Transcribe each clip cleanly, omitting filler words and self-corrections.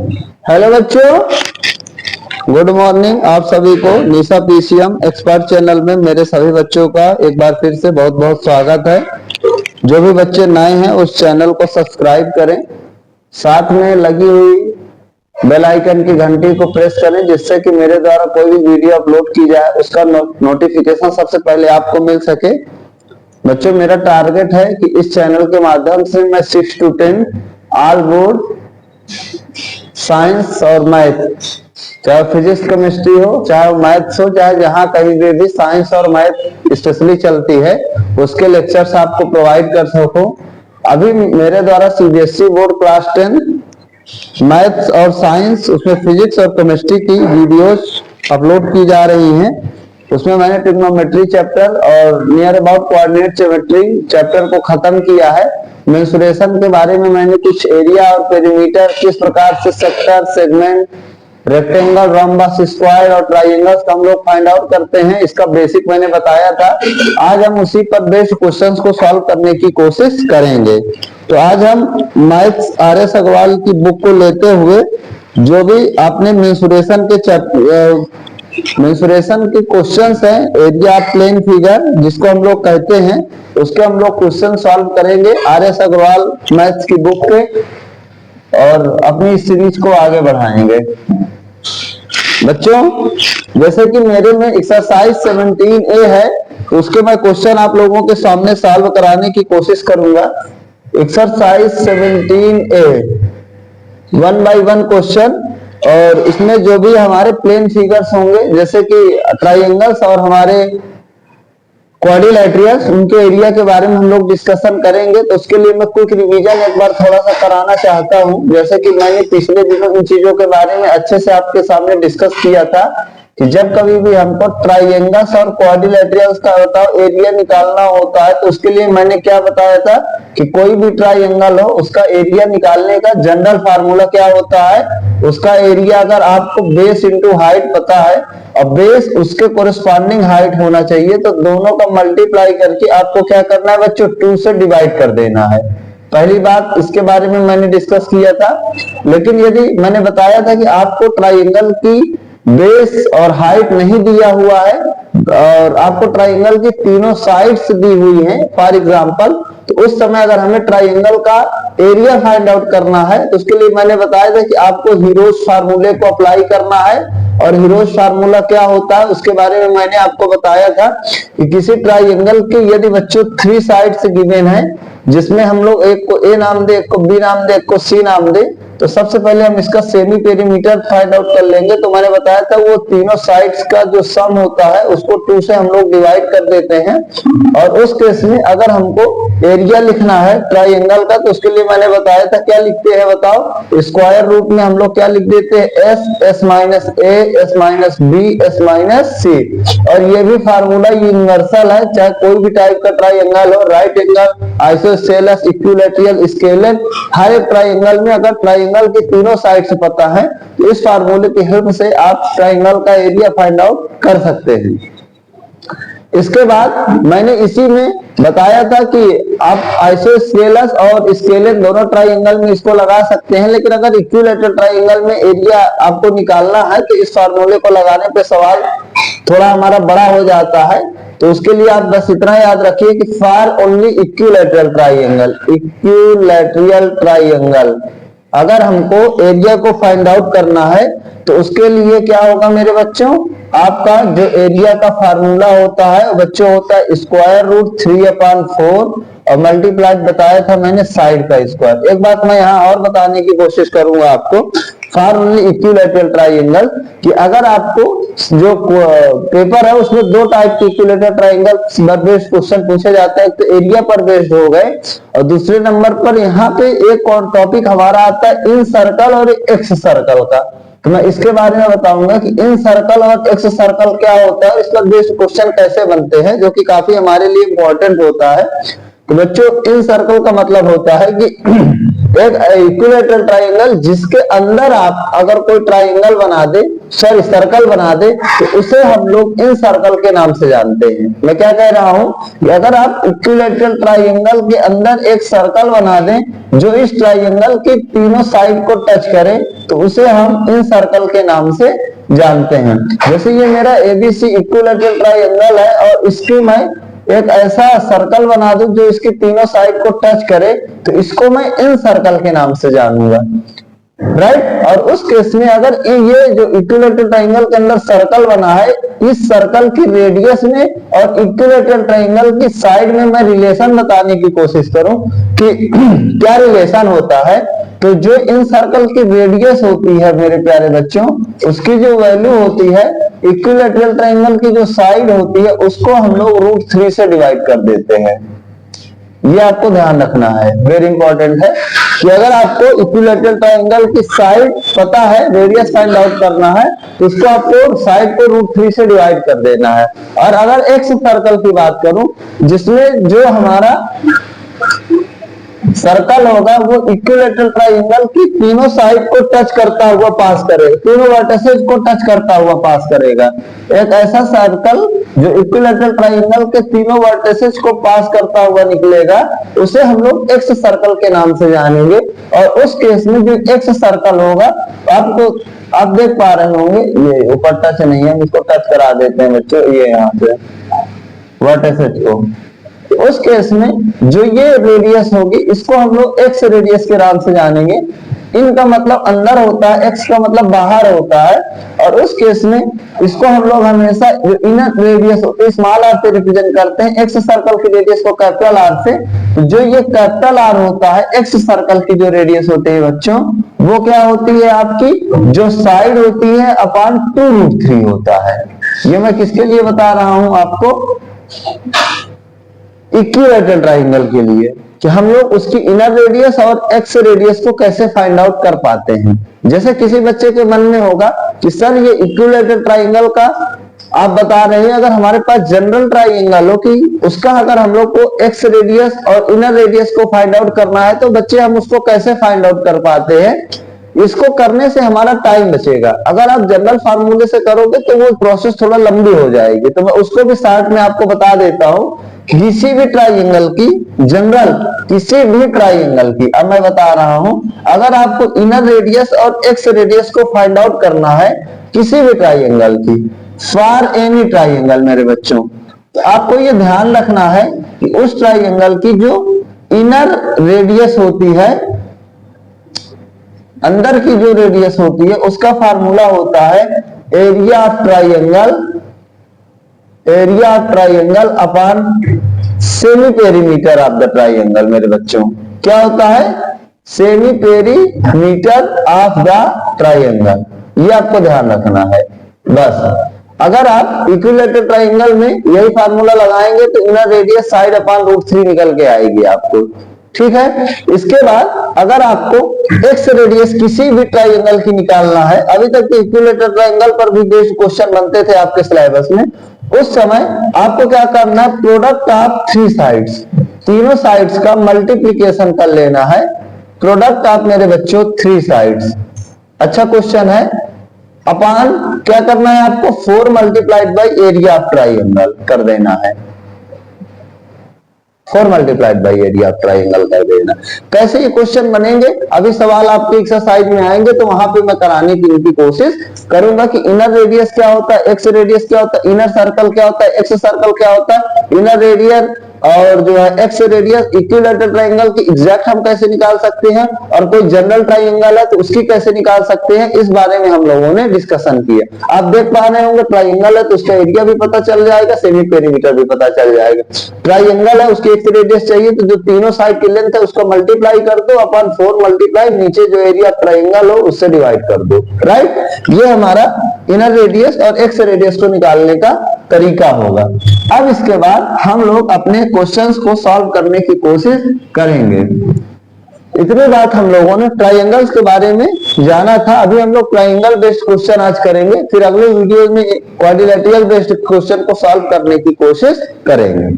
Hello बच्चों, good morning. आप सभी को निशा पीसीएम एक्सपर्ट चैनल में मेरे सभी बच्चों का एक बार फिर से बहुत बहुत स्वागत है। जो भी बच्चे नए हैं उस चैनल को सब्सक्राइब करें, साथ में लगी हुई बेल आइकन की घंटी को प्रेस करें, जिससे कि मेरे द्वारा कोई भी वीडियो अपलोड की जाए उसका नोटिफिकेशन सबसे पहले आपको मिल सके। बच्चों, मेरा टारगेट है कि इस चैनल के माध्यम से मैं 6 to 10 ऑल बोर्ड साइंस और मैथ, चाहे फिजिक्स केमिस्ट्री हो, चाहे मैथ्स हो, चाहे जहां कहीं भी साइंस और मैथ स्पेशली चलती है, उसके लेक्चर्स आपको प्रोवाइड कर सकूं। अभी मेरे द्वारा सीबीएसई बोर्ड क्लास 10 मैथ्स और साइंस, उसमें फिजिक्स और केमिस्ट्री की वीडियोस अपलोड की जा रही हैं। उसमें मैंने ट्रिग्नोमेट्री चैप्टर और near about coordinate geometry chapter को खत्म किया है। मेंसुरेशन के बारे में मैंने कुछ एरिया और पेरीमीटर, किस प्रकार से sector, segment, rectangle, rhombus, square और ट्राइंगल्स हम लोग फाइंड आउट करते हैं, इसका बेसिक मैंने बताया था। आज हम उसी पर बेस्ड क्वेश्चंस को सॉल्व करने की कोशिश करेंगे। तो आज हम मैथ्स आर.एस. अग्रवाल की बुक को लेते हुए जो भी आपने मेंसुरेशन के क्वेश्चंस हैं, एरिया प्लेन फिगर जिसको हम लोग कहते हैं, उसके हम लोग क्वेश्चन सॉल्व करेंगे आर.एस. अग्रवाल मैथ्स की बुक के, और अपनी सीरीज को आगे बढ़ाएंगे। बच्चों, जैसे कि मेरे में एक्सरसाइज 17A है, उसके मैं क्वेश्चन आप लोगों के सामने सॉल्व कराने की कोशिश करूंगा। एक्सरसाइज 17A 1 by 1 क्वेश्चन, और इसमें जो भी हमारे प्लेन फिगर्स होंगे, जैसे कि ट्राइंगल्स और हमारे क्वाड्रिलैटरल्स, उनके एरिया के बारे में हम लोग डिस्कशन करेंगे। तो उसके लिए मैं क्विक रिवीजन एक बार थोड़ा सा कराना चाहता हूं। जैसे कि मैंने पिछले दिनों इन चीजों के बारे में अच्छे से आपके सामने डिस्कस किया था कि जब कभी भी हमको ट्राइंगल्स और क्वाड्रिलैटरल्स का एरिया निकालना होता है, तो उसके लिए मैंने क्या बताया था कि कोई भी ट्राइंगल हो, उसका एरिया निकालने का जनरल फार्मूला क्या होता है, उसका एरिया अगर आपको बेस इंटू हाइट पता है और बेस उसके कोरिस्पॉन्डिंग हाइट होना चाहिए, तो दोनों का मल्टीप्लाई करके आपको क्या करना है बच्चों, 2 से डिवाइड कर देना है। पहली बात, इसके बारे में मैंने डिस्कस किया था। लेकिन यदि मैंने बताया था कि आपको ट्राइंगल की बेस और हाइट नहीं दिया हुआ है और आपको ट्राइंगल की तीनों साइड्स दी हुई हैं फॉर एग्जांपल, तो उस समय अगर हमें ट्राइंगल का एरिया फाइंड आउट करना है, तो उसके लिए मैंने बताया था कि आपको हीरोज फार्मूले को अप्लाई करना है। और हीरोज फार्मूला क्या होता है उसके बारे में मैंने आपको बताया था कि किसी ट्राइंगल के यदि बच्चों 3 साइड्स गिवन है, जिसमें हम लोग एक को ए नाम दे, एक को बी नाम दे, एक को सी नाम दे, तो सबसे पहले हम इसका सेमी पेरीमीटर फाइंड आउट कर लेंगे। तो मैंने बताया था वो तीनों साइड्स का जो सम होता है उसको 2 से हम लोग डिवाइड कर देते हैं। और उस केस में अगर हमको एरिया लिखना है ट्राइंगल का, तो उसके लिए मैंने बताया था क्या लिखते हैं बताओ, स्क्वायर रूट में हम लोग क्या लिख देते हैं, S, S minus A, S minus B, S minus C. और ये भी फार्मूला यूनिवर्सल है, चाहे कोई भी टाइप का ट्राइंगल हो, right angle, isosceles, equilateral, scalene, हर एक ट्राइंगल में अगर ट्राइंगल के तीनों साइड से पता है, तो इस फार्मूले की हेल्प से आप ट्राइंगल का एरिया फाइंड आउट कर सकते हैं। इसके बाद मैंने इसी में बताया था कि आप आइसोसेलेस और स्केलर दोनों ट्राइंगल में इसको लगा सकते हैं, लेकिन अगर इक्विलैटरल ट्राइंगल में एरिया आपको निकालना है तो इस फार्मूले को लगाने पे सवाल थोड़ा हमारा बड़ा हो जाता है। तो उसके लिए आप बस इतना याद रखिए कि फॉर ओनली इक्विलैटरल ट्राइंगल अगर हमको एरिया को फाइंड आउट करना है, तो उसके लिए क्या होगा मेरे बच्चों, आपका जो एरिया का फार्मूला होता है बच्चों होता है स्क्वायर रूट 3/4 और मल्टीप्लाई बताया था मैंने साइड का स्क्वायर। एक बात मैं यहाँ और बताने की कोशिश करूंगा आपको फॉर ओनली इक्विलैटरल ट्राइंगल, कि अगर आपको जो पेपर है उसमें 2 टाइप के इक्विलैटरल ट्राइंगल पर बेस्ड क्वेश्चन पूछे जाते हैं, तो एरिया पर बेस्ड हो गए, और दूसरे नंबर पर यहाँ पे एक और टॉपिक हमारा आता है इन सर्कल और एक्स सर्कल का। तो मैं इसके बारे में बताऊंगा कि इन सर्कल और एक्स सर्कल क्या होता है, इसका बेस्ड क्वेश्चन कैसे बनते हैं, जो कि काफी हमारे लिए इंपॉर्टेंट होता है। तो बच्चों, इन सर्कल का मतलब होता है कि एक इक्विलैटरल ट्राइंगल जिसके अंदर आप अगर कोई ट्राइंगल बना दे, सॉरी सर्कल बना दे तो उसे हम लोग इन सर्कल के नाम से जानते हैं। मैं क्या कह रहा हूं कि अगर आप इक्विलैटरल ट्राइंगल के अंदर एक सर्कल बना दें जो इस ट्राइंगल के तीनों साइड को टच करे तो उसे हम इन सर्कल के नाम से जानते हैं। जैसे ये मेरा एबीसी इक्विलैटरल ट्राइंगल है और इसकी मैं एक ऐसा सर्कल बना दूं जो इसके तीनों साइड को टच करे तो इसको मैं इन सर्कल के नाम से जानूंगा, राइट। और उस केस में अगर ये जो इक्विलैटरल ट्रायंगल के अंदर सर्कल बना है, इस सर्कल की रेडियस में और इक्विलैटरल ट्रायंगल की साइड में मैं रिलेशन बताने की कोशिश करूं कि क्या रिलेशन होता है, तो जो इन सर्कल की रेडियस होती है मेरे प्यारे बच्चों, उसकी जो वैल्यू होती है इक्विलैटरल ट्रायंगल की जो साइड होती है उसको हम लोग √3 से डिवाइड कर देते हैं। ये आपको ध्यान रखना है, वेरी इंपॉर्टेंट है कि अगर आपको इक्विलैटरल ट्रायंगल की साइड पता है, रेडियस फाइंड आउट करना है, तो उसको आपको साइड को √3 से डिवाइड कर देना है। और अगर एक्स सर्कल की बात करूं जिसमें जो हमारा सर्कल होगा वो इक्विलैटरल ट्रायंगल की तीनों साइड को टच करता हुआ पास करेगा, तीनों वर्टिसेस को टच करता हुआ पास करेगा। एक ऐसा सर्कल जो इक्विलैटरल ट्रायंगल के तीनों वर्टिसेस को पास करता हुआ निकलेगा उसे हम लोग एक्स सर्कल के नाम से जानेंगे। और उस केस में जो एक्स सर्कल होगा आपको आप देख पा रहे होंगे, ये ऊपर टच नहीं है, इसको टच करा देते हैं बच्चों, ये यहाँ से वर्टिसेस को। उस केस में जो ये रेडियस होगी इसको हम लोग एक्स रेडियस के नाम से जानेंगे। इन का मतलब अंदर होता है, एक्स का मतलब बाहर होता है। और उस केस में इसको हम लोग हमेशा जो इनर रेडियस होती है स्मॉल आर से रिप्रेजेंट करते हैं, एक्स सर्कल की रेडियस को कैपिटल आर से। जो ये कैपिटल आर होता है एक्स सर्कल की जो रेडियस होती है बच्चों, वो क्या होती है आपकी जो साइड होती है अपान 2√3 होता है। ये मैं किसके लिए बता रहा हूं आपको, इक्विलैटरल ट्रायंगल के लिए, कि हम लोग उसकी इनर रेडियस और एक्स रेडियस को कैसे फाइंड आउट कर पाते हैं। जैसे किसी बच्चे के मन में होगा कि सर ये इक्विलैटरल ट्रायंगल का आप बता रहे हैं, अगर हमारे पास जनरल ट्रायंगल हो कि उसका अगर हम लोग को एक्स रेडियस और इनर रेडियस को फाइंड आउट करना है तो बच्चे हम उसको कैसे फाइंड आउट कर पाते हैं। इसको करने से हमारा टाइम बचेगा। अगर आप जनरल फार्मूले से करोगे तो वो प्रोसेस थोड़ा लंबी हो जाएगी, तो मैं उसको भी साथ में आपको बता देता हूं। किसी भी ट्रायंगल की जनरल, किसी भी ट्रायंगल की, अब मैं बता रहा हूं, अगर आपको इनर रेडियस और एक्स रेडियस को फाइंड आउट करना है किसी भी ट्रायंगल की, फॉर एनी ट्रायंगल मेरे बच्चों, तो आपको ये ध्यान रखना है कि उस ट्रायंगल की जो इनर रेडियस होती है, अंदर की जो रेडियस होती है उसका फार्मूला होता है area of triangle upon semi perimeter of the triangle. मेरे बच्चों क्या होता है, semi perimeter of the triangle, ये आपको ध्यान रखना है बस। अगर आप इक्विलैटरल ट्रायंगल में यही फार्मूला लगाएंगे तो इनर रेडियस साइड अपान √3 निकल के आएगी आपको, ठीक है। इसके बाद अगर आपको एक्स रेडियस किसी भी ट्रायंगल की निकालना है, अभी तक तो इक्विलैटरल ट्रायंगल पर भी बेस्ड क्वेश्चन बनते थे आपके सिलेबस में, उस समय आपको क्या करना है, प्रोडक्ट ऑफ 3 साइड्स, तीनों साइड्स का मल्टीप्लीकेशन कर लेना है। प्रोडक्ट ऑफ मेरे बच्चों 3 साइड्स, अच्छा क्वेश्चन है, अपान क्या करना है आपको 4 multiplied by area of triangle कर देना है, 4 multiplied by area of triangle कर देना। कैसे ये क्वेश्चन बनेंगे, अभी सवाल आपके एक्सरसाइज में आएंगे तो वहां पे मैं कराने की उनकी कोशिश करूंगा कि इनर रेडियस क्या होता है, एक्स रेडियस क्या होता है, इनर सर्कल क्या होता है, एक्स सर्कल क्या होता है, इनर रेडियस और जो है एक्स रेडियस, इक्विलैटरल ट्रायंगल की एग्जैक्ट हम कैसे निकाल सकते हैं, और कोई जनरल ट्रायंगल है तो उसकी कैसे निकाल सकते हैं, इस बारे में हम लोगों ने डिस्कशन किया। आप देख पा रहे होंगे ट्रायंगल है तो उसका एरिया भी पता चल जाएगा, सेमी पेरीमीटर भी पता चल जाएगा। ट्रायंगल है उसकी एक्स रेडियस चाहिए तो जो तीनों साइड की लेंथ है उसको मल्टीप्लाई कर दो अपान 4 मल्टीप्लाई नीचे जो एरिया ट्रायंगल हो उससे डिवाइड कर दो, राइट। ये हमारा इनर रेडियस और एक्स रेडियस को निकालने का तरीका होगा। अब इसके बाद हम लोग अपने क्वेश्चंस को सॉल्व करने की कोशिश करेंगे। इतनी बात हम लोगों ने ट्रायंगल्स के बारे में जाना था। अभी हम लोग ट्रायंगल बेस्ड क्वेश्चन आज करेंगे, फिर अगले वीडियो में क्वाड्रिलेटरल बेस्ड क्वेश्चन को सॉल्व करने की कोशिश करेंगे।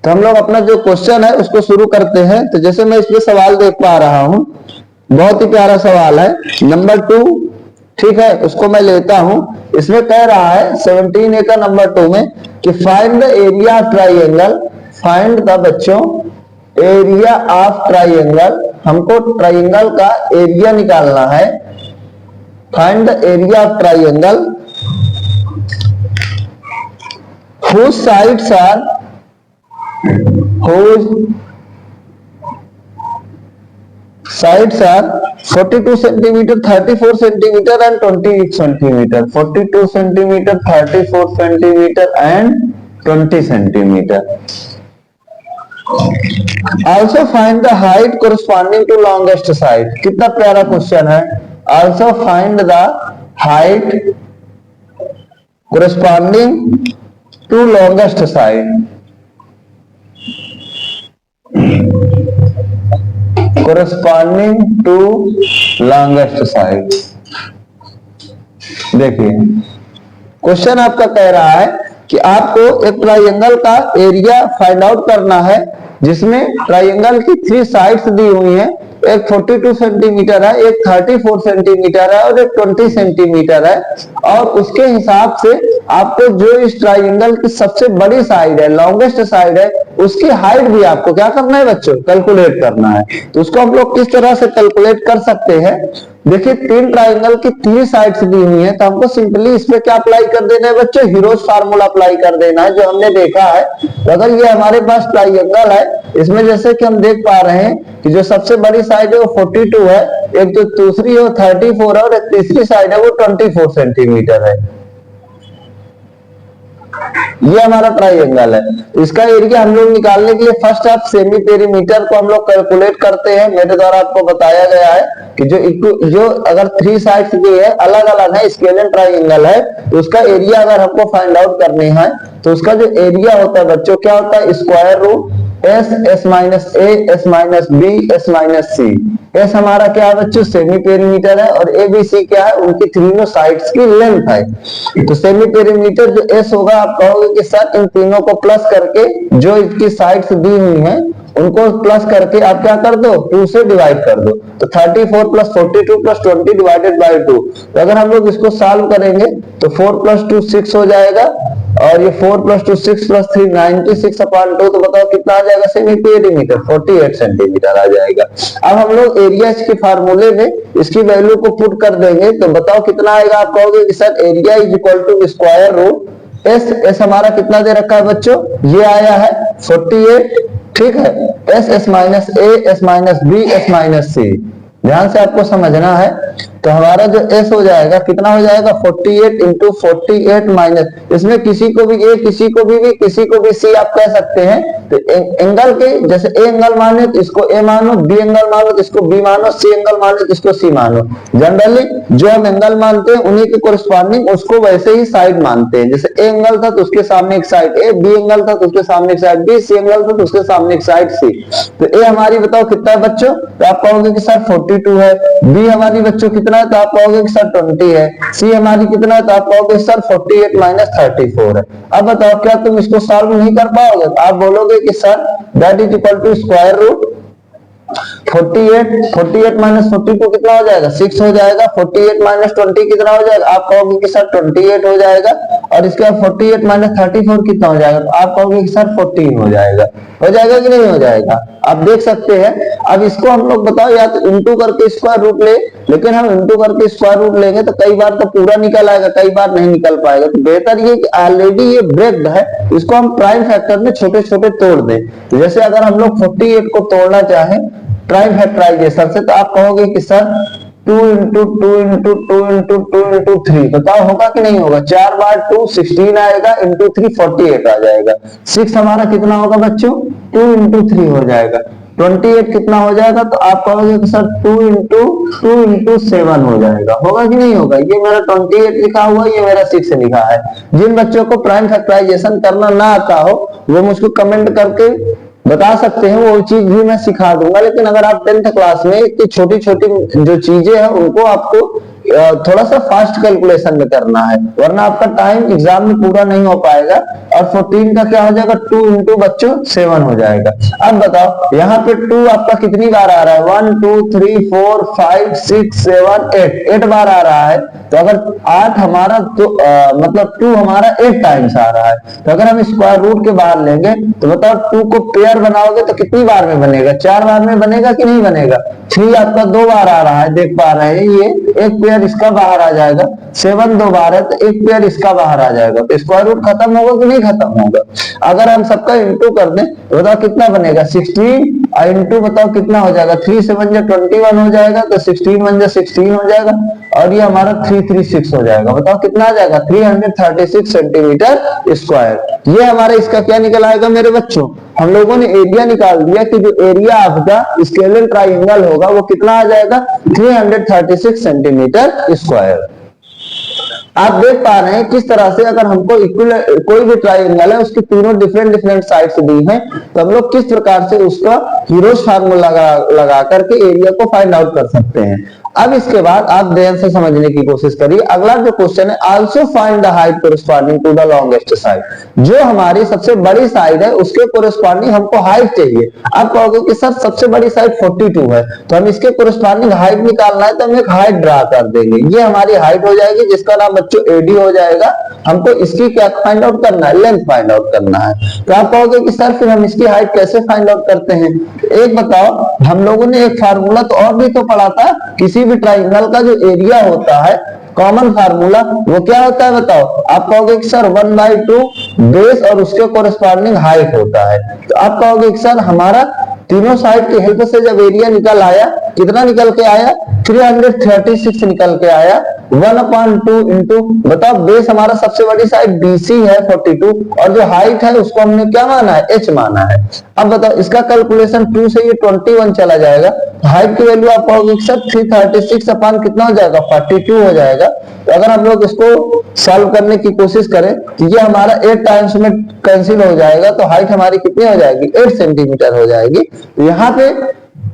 तो हम लोग अपना जो क्वेश्चन है उसको शुरू करते हैं। तो जैसे मैं इसमें सवाल देख पा रहा हूं, बहुत ही प्यारा सवाल है। नंबर 2, ठीक है, उसको मैं लेता हूं। इसमें कह रहा है 17A का नंबर 2 में कि find the area of triangle, find the बच्चों एरिया ऑफ ट्राइंगल, हमको ट्राइंगल का एरिया निकालना है। Find the area of triangle whose sides are whose sides are 42 centimeter, 34 centimeter and 20 centimeter, 42 centimeter, 34 centimeter and 20 centimeter. Also find the height corresponding to longest side. कितना प्यारा question है। Also find the height corresponding to longest side, corresponding to longest side। देखिए question आपका कह रहा है कि आपको एक ट्राइंगल का एरिया फाइंड आउट करना है जिसमें ट्राइंगल की 3 साइड्स दी हुई हैं, एक 42 सेंटीमीटर है, एक 34 सेंटीमीटर है और एक 20 सेंटीमीटर है। और उसके हिसाब से आपको जो इस ट्राइंगल की सबसे बड़ी साइड है, लॉन्गेस्ट साइड है, उसकी हाइट भी आपको क्या करना है बच्चों, कैलकुलेट करना है। तो उसको हम लोग किस तरह से कैलकुलेट कर सकते हैं। देखिए 3 ट्राइंगल की 3 साइड्स दी हुई है, तो हमको सिंपली इसमें क्या अप्लाई कर देना है बच्चों, हीरोज फार्मूला अप्लाई कर देना है जो हमने देखा है। तो अगर ये हमारे पास ट्राइंगल है, इसमें जैसे कि हम देख पा रहे हैं कि जो सबसे बड़ी साइड है वो 42 है, एक जो दूसरी है वो 34 है और एक तीसरी साइड है वो 24 सेंटीमीटर है। ये हमारा ट्राइंगल है। इसका एरिया हम लोग निकालने के लिए फर्स्ट ऑफ सेमी पेरीमीटर को हम लोग कैलकुलेट करते हैं। मेरे द्वारा आपको बताया गया है कि जो अगर 3 साइड्स भी है, अलग अलग है, स्केलर ट्राइंगल है, तो उसका एरिया अगर हमको फाइंड आउट करनी है तो उसका जो एरिया होता है बच्चों क्या होता है, square root S, S minus A, S minus B, S minus C. S हमारा क्या है बच्चों, सेमी पेरीमीटर है, और ए बी सी क्या है, उनकी तीनों साइड्स की लेंथ है। तो सेमी पेरीमीटर जो एस होगा, आप कहोगे कि सर इन तीनों को प्लस करके जो इसकी साइड्स दी हुई हैं उनको प्लस करके आप क्या कर दो, 2 से डिवाइड कर दो। तो 34 प्लस 42 प्लस 20 डिवाइडेड बाई 2। तो अगर हम लोग इसको सॉल्व करेंगे तो 4 प्लस 2 6 हो जाएगा, और ये 4 प्लस 2 6 प्लस 3 96 अपॉन 2, तो बताओ कितना आ जाएगा सेमी पेरीमीटर, 48 सेंटीमीटर आ जाएगा। अब हम लोग एरिया के फार्मूले में इसकी वैल्यू को पुट कर देंगे तो बताओ कितना आएगा। आप कहोगे कि sir area is equal to square root S, S हमारा कितना दे रखा है बच्चों, ये आया है 48, ठीक है, S, S minus A, S minus B, S minus C. ध्यान से आपको समझना है। तो हमारा जो एस हो जाएगा कितना हो जाएगा, 48 इंटू 48 माइनस, इसमें किसी को भी ए, किसी को भी किसी को भी सी आप कह सकते हैं। तो एंगल के जैसे ए एंगल माने तो इसको ए मानो, बी एंगल मानो तो इसको बी मानो, सी एंगल मानो तो इसको सी मानो। जनरली जो हम एंगल मानते हैं उन्हीं के कोरिस्पॉन्डिंग उसको वैसे ही साइड मानते हैं। जैसे ए एंगल था तो उसके सामने एक साइड ए, बी एंगल था तो उसके सामने एक साइड बी, सी एंगल था तो उसके सामने एक साइड सी। तो ए हमारी बताओ कितना है बच्चों, तो आप कहोगे कि सर 42 है। बी हमारी बच्चों कितना है, तो आप कहोगे कि सर 20 है। सी हमारी कितना है, तो आप कहोगे सर 48 माइनस 34 है। अब बताओ क्या तुम इसको सॉल्व नहीं कर पाओगे, तो आप बोलोगे कि sir that is equal to square root 48 minus 42 कितना हो जाएगा, 6 हो जाएगा। 48 माइनस 20 कितना हो जाएगा, आप कहोगे कि सर 28 हो जाएगा। और इसके बाद 48 माइनस 34 कितना हो जाएगा, तो आप कहोगे कि सर 14 हो जाएगा। हो जाएगा कि नहीं हो जाएगा, आप देख सकते हैं। अब इसको हम लोग बताओ या तो इंटू करके स्क्वायर रूट ले, लेकिन हम इंटू करके स्क्वायर रूट लेंगे तो कई बार तो पूरा निकल आएगा, कई बार नहीं निकल पाएगा। तो बेहतर ये कि ऑलरेडी ये ब्रेक्ड है, इसको हम प्राइम फैक्टर में छोटे छोटे तोड़ दें। तो जैसे अगर हम लोग 48 को तोड़ना चाहें प्राइम फैक्टराइजेशन से, तो आप कहोगे कि sir 2 into 2 into 2 into 2 into 3, बताओ होगा कि नहीं होगा। 4 बार 2 16 आएगा, इंटू 3 48 आ जाएगा। 6 हमारा कितना होगा बच्चों, 2 इंटू 3 हो जाएगा। 28 कितना हो जाएगा, तो आप कहोगे कि सर 2 इंटू 7 हो जाएगा। होगा कि नहीं होगा। ये मेरा 28 लिखा हुआ, ये मेरा 6 लिखा है। जिन बच्चों को प्राइम फैक्टराइजेशन करना ना आता हो वो मुझको कमेंट करके बता सकते हैं, वो चीज भी मैं सिखा दूंगा। लेकिन अगर आप 10th क्लास में इतनी छोटी छोटी जो चीजें हैं उनको आपको थोड़ा सा फास्ट कैलकुलेशन में करना है, वरना आपका टाइम एग्जाम में पूरा नहीं हो पाएगा। और 14 का क्या हो जाएगा, 2 इंटू बच्चों 7 हो जाएगा। अब बताओ यहाँ पे 2 आपका कितनी बार आ रहा है, 1 2 3 4 5 6 7 8 बार आ रहा है। तो अगर 8 हमारा तो मतलब 2 हमारा 8 टाइम्स आ रहा है, तो अगर हम स्क्वायर रूट के बाहर लेंगे तो बताओ 2 को पेयर बनाओगे तो कितनी बार में बनेगा, 4 बार में बनेगा कि नहीं बनेगा। 3 आपका 2 बार आ रहा है, देख पा रहे हैं, ये एक पेयर इसका बाहर आ जाएगा। 7 2 बार है तो एक पेयर इसका बाहर आ जाएगा, तो स्क्वायर रूट खत्म होगा कि नहीं खत्म होगा। अगर हम सबका इंटू कर दें तो बताओ कितना बनेगा, 16 इंटू बताओ कितना हो जाएगा, 3 7 जा 21 हो जाएगा, तो 16 1 जा 16 हो जाएगा, और ये हमारा 336 हो जाएगा। बताओ कितना आ जाएगा, 336 सेंटीमीटर स्क्वायर। ये हमारा इसका क्या निकल आएगा मेरे बच्चों, हम लोगों ने एरिया निकाल दिया कि जो area of the scalar triangle होगा वो कितना आ जाएगा, 336 सेंटीमीटर स्क्वायर। आप देख पा रहे हैं किस तरह से अगर हमको कोई भी ट्राइंगल है उसकी तीनों डिफरेंट साइड्स दी हैं, तो हम लोग किस प्रकार से उसका हीरोज फार्मूला लगा करके एरिया को फाइंड आउट कर सकते हैं। अब इसके बाद आप ध्यान से समझने की कोशिश करिए। अगला जो क्वेश्चन है, also find the height corresponding to the longest side. जो हमारी सबसे बड़ी साइड है उसके कोरिस्पॉन्डिंग हमको हाइट चाहिए। आप कहोगे कि सर सबसे बड़ी साइड 42 है, तो हम इसके कोरिस्पॉन्डिंग हाइट निकालना है, तो हम एक हाइट ड्रा कर देंगे। ये हमारी हाइट हो जाएगी, जिसका नाम बच्चों एडी हो जाएगा। हमको इसकी क्या फाइंड आउट करना है, लेंथ फाइंड आउट करना है। तो आप कहोगे कि सर फिर हम इसकी हाइट कैसे फाइंड आउट करते हैं। एक बताओ, हम लोगों ने एक फार्मूला तो और भी तो पढ़ा था, किसी भी ट्राइंगल का जो एरिया होता है कॉमन फार्मूला वो क्या होता है बताओ। आप कहोगे कि सर 1/2 बेस और उसके कोरिस्पॉन्डिंग हाइट होता है। तो आप कहोगे कि सर हमारा तीनों साइड की हेल्प से जब एरिया निकल आया, कितना निकल के आया, 336 निकल के आया। 1/2 इंटू बताओ बेस हमारा सबसे बड़ी साइड BC है 42, और जो हाइट है उसको हमने क्या माना है, H माना है। अब बताओ इसका कैलकुलेशन 2 से ये 21 चला जाएगा, हाइट की वैल्यू आप कहोगे सर 336 अपान कितना हो जाएगा, 42 हो जाएगा। तो अगर हम लोग इसको सॉल्व करने की कोशिश करें तो ये हमारा 8 टाइम्स में कैंसिल हो जाएगा, तो हाइट हमारी कितनी हो जाएगी, 8 सेंटीमीटर हो जाएगी। तो यहाँ पे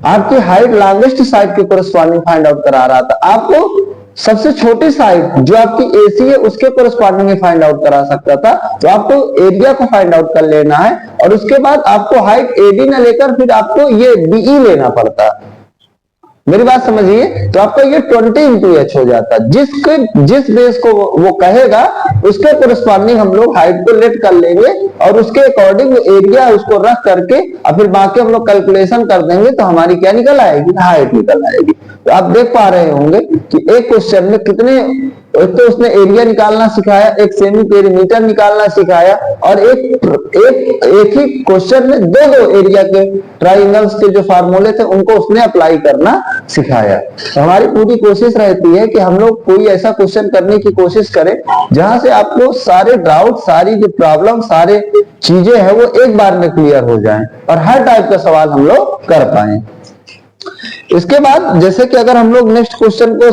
आपकी हाइट लॉन्गेस्ट साइड के कोरिस्पॉन्डिंग फाइंड आउट करा रहा था। आपको सबसे छोटी साइड जो आपकी AC है उसके कोरिस्पॉन्डिंग फाइंड आउट करा सकता था। तो आपको एरिया को फाइंड आउट कर लेना है, और उसके बाद आपको हाइट AD न लेकर फिर आपको ये BE लेना पड़ता। मेरी बात समझिए, तो आपका ये 20 इंटू H हो जाता। जिस बेस को वो कहेगा उसके कोरिस्पॉन्डिंग हम लोग हाइट को लेट कर लेंगे, और उसके अकॉर्डिंग एरिया उसको रख करके और फिर बाकी हम लोग कैलकुलेशन कर देंगे, तो हमारी क्या निकल आएगी, हाइट निकल आएगी। तो आप देख पा रहे होंगे कि एक क्वेश्चन में कितने, एक तो उसने एरिया निकालना सिखाया, एक सेमी पेरीमीटर निकालना सिखाया, और एक ही क्वेश्चन में दो एरिया के ट्राइंगल्स के जो फार्मूले थे उनको उसने अप्लाई करना सिखाया। तो हमारी पूरी कोशिश रहती है कि हम लोग कोई ऐसा क्वेश्चन करने की कोशिश करें जहां से आपको सारे डाउट, सारी जो प्रॉब्लम, सारे चीजें हैं वो एक बार में क्लियर हो जाएं और हर टाइप का सवाल हम लोग कर पाए। इसके बाद जैसे कि अगर हम लोग नेक्स्ट क्वेश्चन को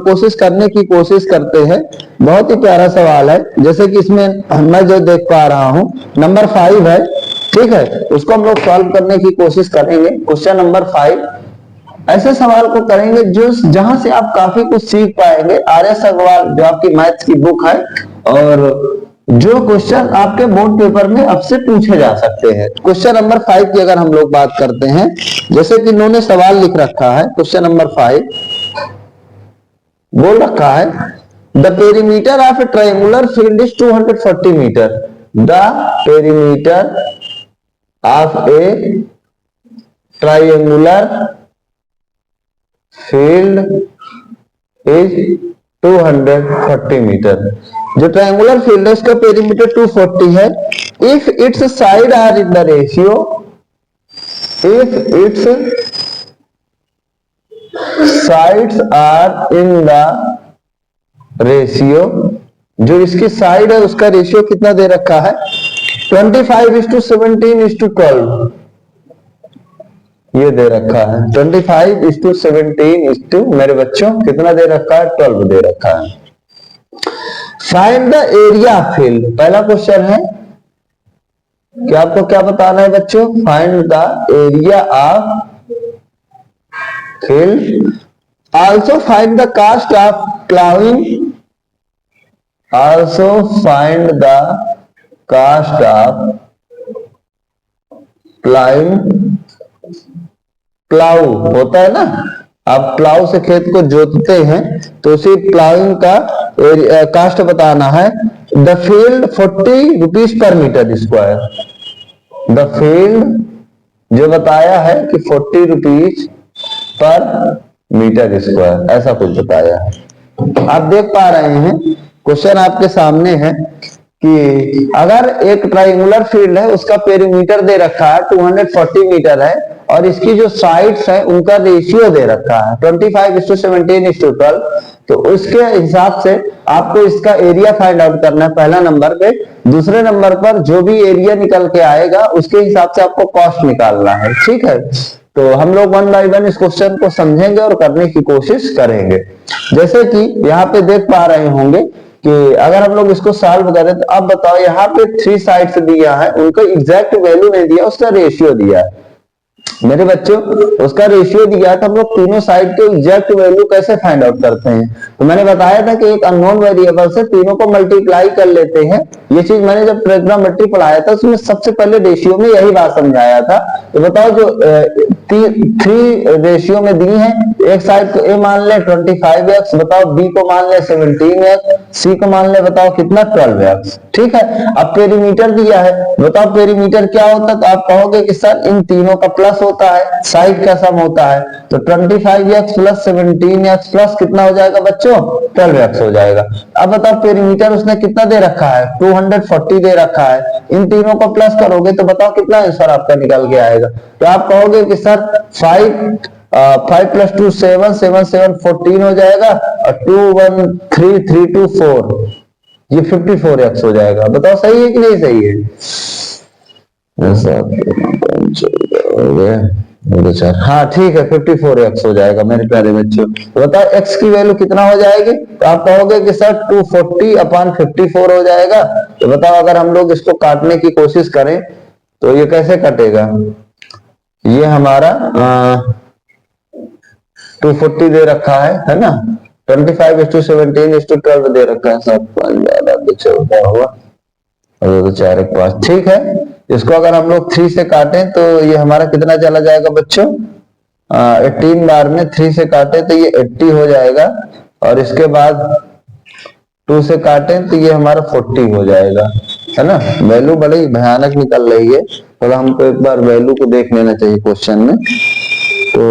कोशिश करने की कोशिश करते हैं, बहुत ही प्यारा सवाल है। जैसे कि इसमें मैं जो देख पा रहा हूं नंबर 5 है, ठीक है, उसको हम लोग सॉल्व करने की कोशिश करेंगे। क्वेश्चन नंबर 5 ऐसे सवाल को करेंगे जो जहां से आप काफी कुछ सीख पाएंगे। RS अग्रवाल जो आपकी मैथ्स की बुक है, और जो क्वेश्चन आपके बोर्ड पेपर में अब से पूछे जा सकते हैं। क्वेश्चन नंबर 5 की अगर हम लोग बात करते हैं, जैसे कि इन्होंने सवाल लिख रखा है, क्वेश्चन नंबर 5 बोल रखा है, the perimeter of a triangular field is 240 metre. The perimeter of a triangular field is 240 metre. जो ट्रायंगुलर फील्ड है उसका पेरीमीटर 240 है। If its side are in the ratio, if its sides are in the ratio, जो इसकी side है उसका ratio कितना दे रखा है, 25:17:12 ये दे रखा है। 25:17 मेरे बच्चों कितना दे रखा है, 12 दे रखा है। फाइंड द एरिया फील्ड, पहला क्वेश्चन है कि आपको क्या बताना है बच्चों, find the area of field. also find the cost of plowing, also find the cost of plowing, plough होता है ना, आप प्लाउ से खेत को जोतते हैं तो उसी प्लाउइंग का कास्ट बताना है। The field 40 rupees per metre square, the field जो बताया है कि 40 रुपीज पर मीटर स्क्वायर, ऐसा कुछ बताया है। आप देख पा रहे हैं क्वेश्चन आपके सामने है कि अगर एक ट्राइंगुलर फील्ड है उसका पेरीमीटर दे रखा है 240 मीटर है और इसकी जो साइड्स है उनका रेशियो दे रखा है 25:17:12, तो उसके हिसाब से आपको इसका एरिया फाइंड आउट करना है पहला नंबर पे। दूसरे नंबर पर जो भी एरिया निकल के आएगा उसके हिसाब से आपको कॉस्ट निकालना है, ठीक है। तो हम लोग वन बाय वन इस क्वेश्चन को समझेंगे और करने की कोशिश करेंगे। जैसे कि यहाँ पे देख पा रहे होंगे कि अगर हम लोग इसको सॉल्व करें तो अब बताओ यहाँ पे 3 साइड्स दिया है, उनको एग्जैक्ट वैल्यू नहीं दिया, उसका रेशियो दिया है मेरे बच्चों, उसका रेशियो दिया है। तो हम लोग तीनों साइड के एग्जैक्ट वैल्यू कैसे फाइंड आउट करते हैं, तो मैंने बताया था कि एक अननोन वेरिएबल से तीनों को मल्टीप्लाई कर लेते हैं। ये चीज मैंने जब ट्रिग्नोमेट्री पढ़ाया था उसमें सबसे पहले रेशियो में यही बात समझाया था। तो बताओ जो 3 रेशियो में दी है, एक साइड को ए मान ले 25x, बताओ बी को मान ले 17x, सी को मान ले बताओ कितना 12x, ठीक है। अब पेरीमीटर दिया है, बताओ पेरीमीटर क्या होता है, तो आप कहोगे कि सर इन तीनों का प्लस होता है, साइड का सम होता है, तो 25x प्लस 17x प्लस कितना हो जाएगा बच्चों 12x हो जाएगा। अब बताओ पेरीमीटर उसने कितना दे रखा है 240 दे रखा है, इन तीनों को प्लस करोगे तो बताओ कितना आंसर आपका निकल के आएगा। तो आप कहोगे कि सर 5 प्लस 2 7, 7 7 14 हो जाएगा और 2 1 3 3 2 4, ये 54x हो जाएगा। बताओ सही है कि नहीं सही है? हाँ ठीक है 54x हो जाएगा मेरे प्यारे बच्चों। तो बताओ x की वैल्यू कितना हो जाएगी, तो आप कहोगे कि सर 240/54 हो जाएगा। तो बताओ अगर हम लोग इसको काटने की कोशिश करें तो ये कैसे कटेगा, ये हमारा 240 दे रखा है ना, 25:17:12 दे रखा है, 7 हुआ तो 4 1 5, ठीक है। इसको अगर हम लोग 3 से काटें तो ये हमारा कितना चला जाएगा बच्चों, 18 बार में 3 से काटे तो ये 80 हो जाएगा, और इसके बाद 2 से काटें तो ये हमारा 40 हो जाएगा, है ना। वैल्यू बड़ी भयानक निकल रही है, थोड़ा हमको एक बार वैल्यू को देख लेना चाहिए क्वेश्चन में। तो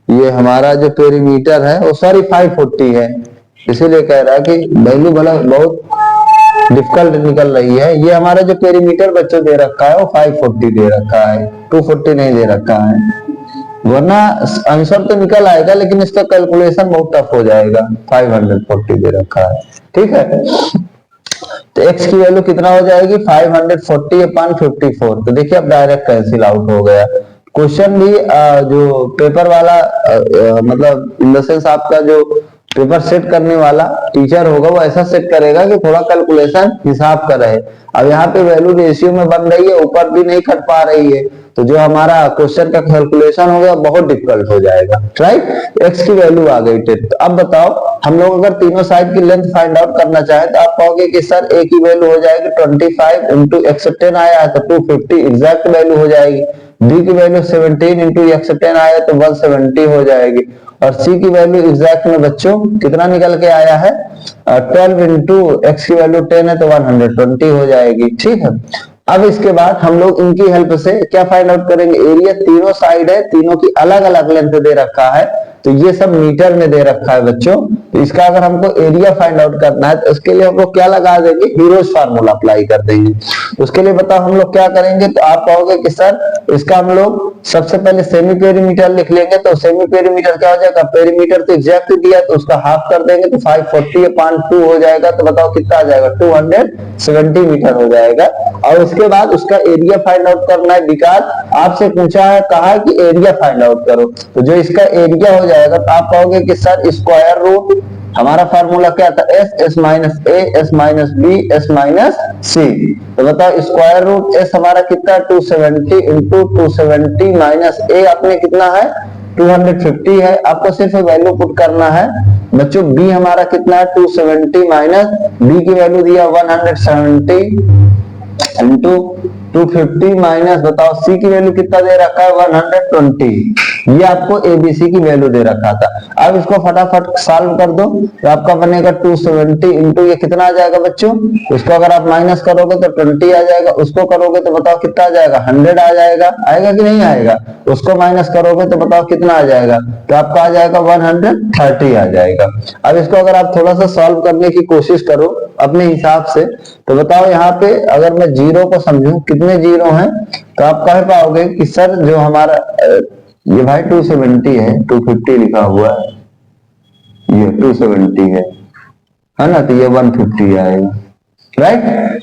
ये हमारा जो पेरीमीटर है वो सॉरी 540 है, इसीलिए कह रहा है कि वैल्यू बड़ा बहुत डिफिकल्ट निकल रही है। ये हमारा जो पेरीमीटर बच्चों दे रखा है वो 540 दे रखा है, 240 नहीं दे रखा है, वरना आंसर तो निकल आएगा लेकिन इसका कैलकुलेशन बहुत टफ हो जाएगा। 540 दे रखा है, ठीक है। तो x की वैल्यू कितना हो जाएगी 540/54। तो देखिए अब डायरेक्ट कैंसिल आउट हो गया। क्वेश्चन भी जो पेपर वाला मतलब इन द सेंस आपका जो पेपर सेट करने वाला टीचर होगा वो ऐसा सेट करेगा कि थोड़ा कैलकुलेशन हिसाब का रहे। अब यहाँ पे वैल्यू रेशियो में बन रही है, ऊपर भी नहीं कट पा रही है, तो जो हमारा क्वेश्चन का कैलकुलेशन हो गया बहुत डिफिकल्ट हो जाएगा, राइट। एक्स की वैल्यू आ गई 10। तो अब बताओ हम लोग अगर तीनों साइड की लेंथ फाइंड आउट करना चाहे तो आप कहोगे कि सर ए की वैल्यू हो जाएगी 25 इंटू x10 आया तो 250 एग्जैक्ट वैल्यू हो जाएगी, बी की वैल्यू 17 इंटू x10 आया तो 170 हो जाएगी, और सी की वैल्यू एग्जैक्ट में बच्चों कितना निकल के आया है 12 इंटू एक्स की वैल्यू 10 है तो 120 हो जाएगी, ठीक है। अब इसके बाद हम लोग इनकी हेल्प से क्या फाइंड आउट करेंगे, एरिया तीनों साइड है, तीनों की अलग अलग लेंथ दे रखा है, तो ये सब मीटर में दे रखा है बच्चों। तो इसका अगर हमको एरिया फाइंड आउट करना है तो उसके लिए हम लोग क्या लगा देंगे, हीरोज फार्मूला अप्लाई कर देंगे। उसके लिए बताओ हम लोग क्या करेंगे, तो आप कहोगे कि सर इसका हम लोग सबसे पहले सेमी पेरीमीटर लिख लेंगे। तो सेमी पेरीमीटर क्या हो जाएगा, पेरीमीटर तो एग्जैक्ट दिया तो उसका हाफ कर देंगे तो 540/2 हो जाएगा। तो बताओ कितना आ जाएगा 270 मीटर हो जाएगा। और उसके बाद उसका एरिया फाइंड आउट करना है, बिकॉज आपसे पूछा है कहा कि एरिया फाइंड आउट करो, तो जो इसका एरिया हो जाएगा तो आप कहोगे कि सर स्क्वायर रूट, हमारा फार्मूला क्या था s minus a s minus b s minus c। तो बताओ स्क्वायर रूट s हमारा कितना 270 इंटू 270 माइनस a अपने कितना है 250 है, आपको सिर्फ वैल्यू पुट करना है बच्चों। बी हमारा कितना है 270 माइनस बी की वैल्यू दिया 170 इंटू 250 माइनस बताओ सी की वैल्यू कितना दे रखा है 120। ये आपको एबीसी की वैल्यू दे रखा था। अब इसको फटाफट सॉल्व कर दो तो आपका बनेगा 270 इंटू ये कितना आ जाएगा बच्चों, इसको अगर आप माइनस करोगे तो 20 आ जाएगा, उसको करोगे तो बताओ कितना आ जाएगा 100 आ जाएगा, आएगा कि नहीं आएगा, उसको माइनस करोगे तो बताओ कितना आ जाएगा, तो आपका आ जाएगा 130 आ जाएगा। अब इसको अगर आप थोड़ा सा सॉल्व करने की कोशिश करो अपने हिसाब से तो बताओ यहाँ पे अगर मैं जीरो को समझूं कितने जीरो हैं, तो आप कह पाओगे कि सर जो हमारा ये भाई 270 है, 250 लिखा हुआ है, ये 270 है ना, तो ये 150 आएगा, राइट।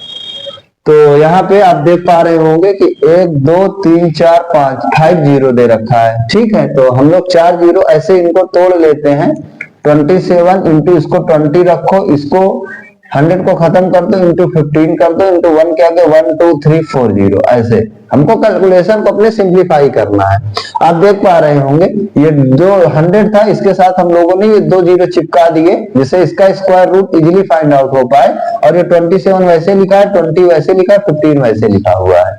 तो यहाँ पे आप देख पा रहे होंगे कि 1 2 3 4 5 जीरो दे रखा है, ठीक है। तो हम लोग 4 जीरो ऐसे इनको तोड़ लेते हैं, 27 इंटू इसको 20 रखो, इसको 100 को खत्म कर दो, इंटू 15 कर दो, इंटू 1 क्या गया 1 2 3 4 जीरो, ऐसे हमको कैलकुलेशन को अपने सिंप्लीफाई करना है। आप देख पा रहे होंगे ये जो 100 था इसके साथ हम लोगों ने ये 2 जीरो चिपका दिए जिससे इसका square root easily find out हो पाए, और ये 27 वैसे लिखा है, 20 वैसे लिखा है, 15 वैसे लिखा हुआ है।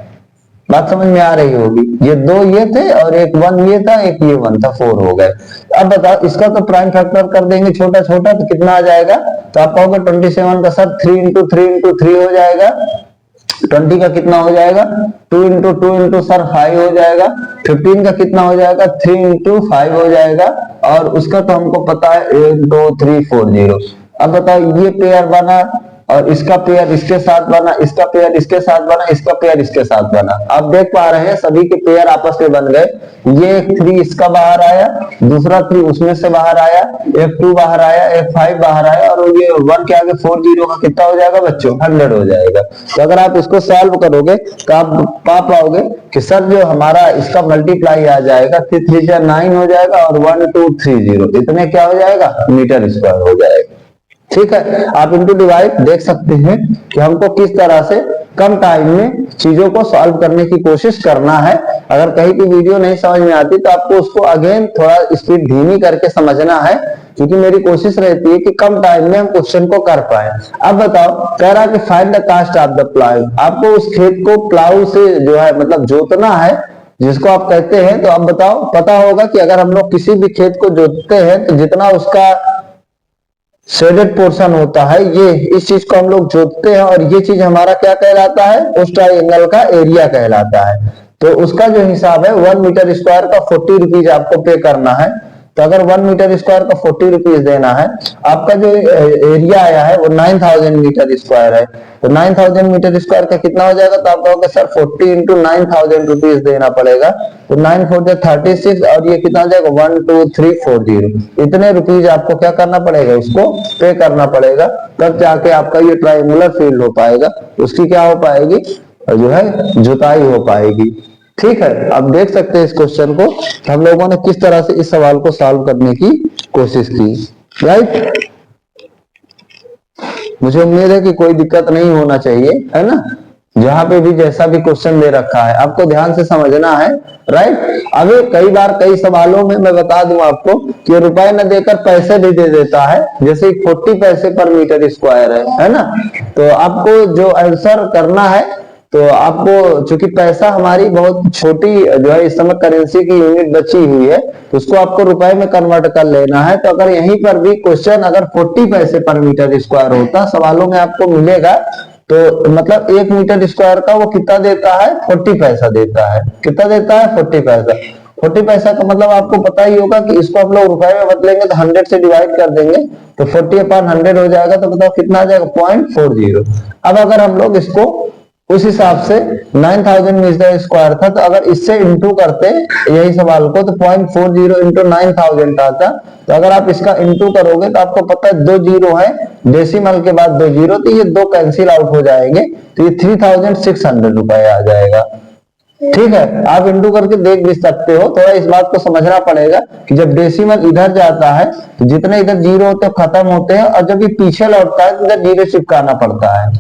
बात समझ में आ रही होगी। ये 2 ये थे और एक 1 ये था, एक ये 1 था, 4 हो गए। अब बताओ इसका तो प्राइम फैक्टर कर देंगे छोटा छोटा तो कितना आ जाएगा, तो आप कहोगे 27 का सर 3 इंटू 3 इंटू 3 हो जाएगा, 20 का कितना हो जाएगा 2 इंटू 2 इंटू सर 5 हो जाएगा, 15 का कितना हो जाएगा 3 इंटू 5 हो जाएगा, और उसका तो हमको पता है 1 2 3 4 जीरो। अब बताओ ये पेयर बना और इसका पेयर इसके साथ बना, इसका पेयर इसके साथ बना, इसका पेयर इसके साथ बना। आप देख पा रहे हैं सभी के पेयर आपस में बन गए। ये एक 3 इसका बाहर आया, दूसरा 3 उसमें से बाहर आया, एक 2 बाहर आया, एक 5 बाहर आया, और ये 1 के आगे 4 जीरो का कितना हो जाएगा बच्चों 100 हो जाएगा। तो अगर आप इसको सॉल्व करोगे तो आप पा पाओगे कि सर जो हमारा इसका मल्टीप्लाई आ जाएगा 3 3 9 हो जाएगा, और 1 2 3 जीरो इतने क्या हो जाएगा मीटर स्क्वायर हो जाएगा, ठीक है। आप इनटू डिवाइड देख सकते हैं कि हमको किस तरह से कम टाइम में चीजों को सॉल्व करने की कोशिश करना है। अगर कहीं की वीडियो नहीं समझ में आती तो आपको उसको अगेन थोड़ा स्पीड धीमी करके समझना है, क्योंकि मेरी कोशिश रहती है कि कम टाइम में हम क्वेश्चन को कर पाए। अब बताओ कह रहा है कि find the cost of the plough, आपको उस खेत को प्लाऊ से जो है मतलब जोतना है जिसको आप कहते हैं। तो अब बताओ पता होगा कि अगर हम लोग किसी भी खेत को जोतते हैं तो जितना उसका शेडेड पोर्शन होता है, ये इस चीज को हम लोग जोतते हैं, और ये चीज हमारा क्या कहलाता है उस ट्राइंगल का एरिया कहलाता है। तो उसका जो हिसाब है 1 मीटर स्क्वायर का 40 रुपीज आपको पे करना है। तो अगर 1 मीटर स्क्वायर का 40 रुपीज देना है, आपका जो एरिया आया है वो 9000 मीटर स्क्वायर है, तो 9000 मीटर स्क्वायर का कितना हो जाएगा, तो आप कहोगे सर 40 इंटू 9000 रुपीज देना पड़ेगा, तो 9 4 36, और ये कितना हो जाएगा 1 2 3 4 जीरो, इतने रुपीज आपको क्या करना पड़ेगा उसको पे करना पड़ेगा, तब जाके आपका ये ट्रायंगुलर फील्ड हो पाएगा, उसकी क्या हो पाएगी जो है जुताई हो पाएगी, ठीक है। अब देख सकते हैं इस क्वेश्चन को हम लोगों ने किस तरह से इस सवाल को सॉल्व करने की कोशिश की, राइट। मुझे उम्मीद है कि कोई दिक्कत नहीं होना चाहिए, है ना। जहां पे भी जैसा भी क्वेश्चन दे रखा है आपको ध्यान से समझना है, राइट। अभी कई बार कई सवालों में मैं बता दूं आपको कि रुपए न देकर पैसे भी दे देता है, जैसे 40 पैसे पर मीटर स्क्वायर है ना। तो आपको जो आंसर करना है, तो आपको चूंकि पैसा हमारी बहुत छोटी जो है इस समय करेंसी की यूनिट बची हुई है, तो उसको आपको रुपए में कन्वर्ट कर लेना है। तो अगर यहीं पर भी क्वेश्चन अगर 40 पैसे पर मीटर स्क्वायर होता सवालों में आपको मिलेगा, तो मतलब 1 मीटर स्क्वायर का वो कितना देता है 40 पैसा देता है, कितना देता है 40 पैसा। 40 पैसा का मतलब आपको पता ही होगा कि इसको हम लोग रुपए में बदलेंगे तो 100 से डिवाइड कर देंगे, तो 40/100 हो जाएगा, तो बताओ कितना आ जाएगा 0.40। अब अगर हम लोग इसको उस हिसाब से 9000 मीटर स्क्वायर था, तो अगर इससे इंटू करते यही सवाल को तो 0.40 इंटू 9000 आता। तो अगर आप इसका इंटू करोगे तो आपको पता है 2 जीरो है, डेसिमल के बाद 2 जीरो, तो ये 2 कैंसिल आउट हो जाएंगे, तो ये 3600 रुपए आ जाएगा, ठीक है। आप इंटू करके देख भी सकते हो। थोड़ा इस बात को समझना पड़ेगा कि जब डेसिमल इधर जाता है तो जितने इधर जीरो होते हैं खत्म होते हैं, और जब ये पीछे लौटता है तो इधर जीरो चिपकाना पड़ता है,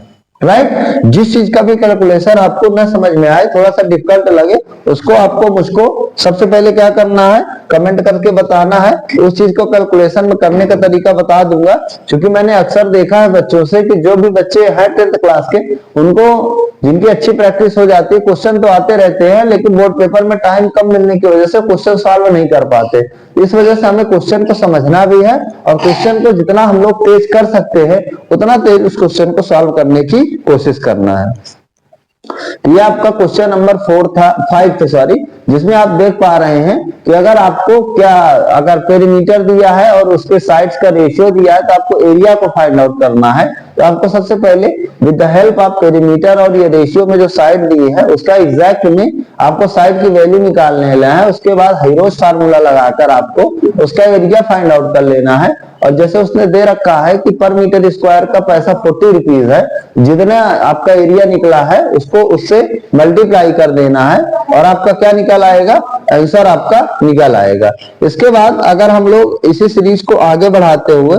राइट। जिस चीज का भी कैलकुलेशन आपको न समझ में आए, थोड़ा सा डिफिकल्ट लगे, उसको आपको मुझको सबसे पहले क्या करना है, कमेंट करके बताना है। उस चीज को कैलकुलेशन में करने का तरीका बता दूंगा। क्योंकि मैंने अक्सर देखा है बच्चों से कि जो भी बच्चे हैं 10th क्लास के, उनको जिनकी अच्छी प्रैक्टिस हो जाती है, क्वेश्चन तो आते रहते हैं लेकिन बोर्ड पेपर में टाइम कम मिलने की वजह से क्वेश्चन सॉल्व नहीं कर पाते। इस वजह से हमें क्वेश्चन को समझना भी है और क्वेश्चन को जितना हम लोग तेज कर सकते हैं उतना तेज उस क्वेश्चन को सॉल्व करने की कोशिश करना है। ये आपका क्वेश्चन नंबर 5 था, सॉरी, जिसमें आप देख पा रहे हैं कि अगर आपको अगर पेरीमीटर दिया है और उसके साइड्स का रेशियो दिया है तो आपको एरिया को फाइंड आउट करना है। तो आपको सबसे पहले with the help of perimeter और ये रेशियो में जो साइड दी है उसका एग्जैक्ट में आपको साइड की वैल्यू निकालने है। उसके बाद हाईरोज फार्मूला लगाकर आपको उसका एरिया फाइंड आउट कर लेना है। और जैसे उसने दे रखा है कि पर मीटर स्क्वायर का पैसा 40 रुपीज है, जितना आपका एरिया निकला है उसको उससे मल्टीप्लाई कर देना है और आपका क्या निकल आएगा, आंसर आपका निकल आएगा। इसके बाद अगर हम लोग इसी सीरीज को आगे बढ़ाते हुए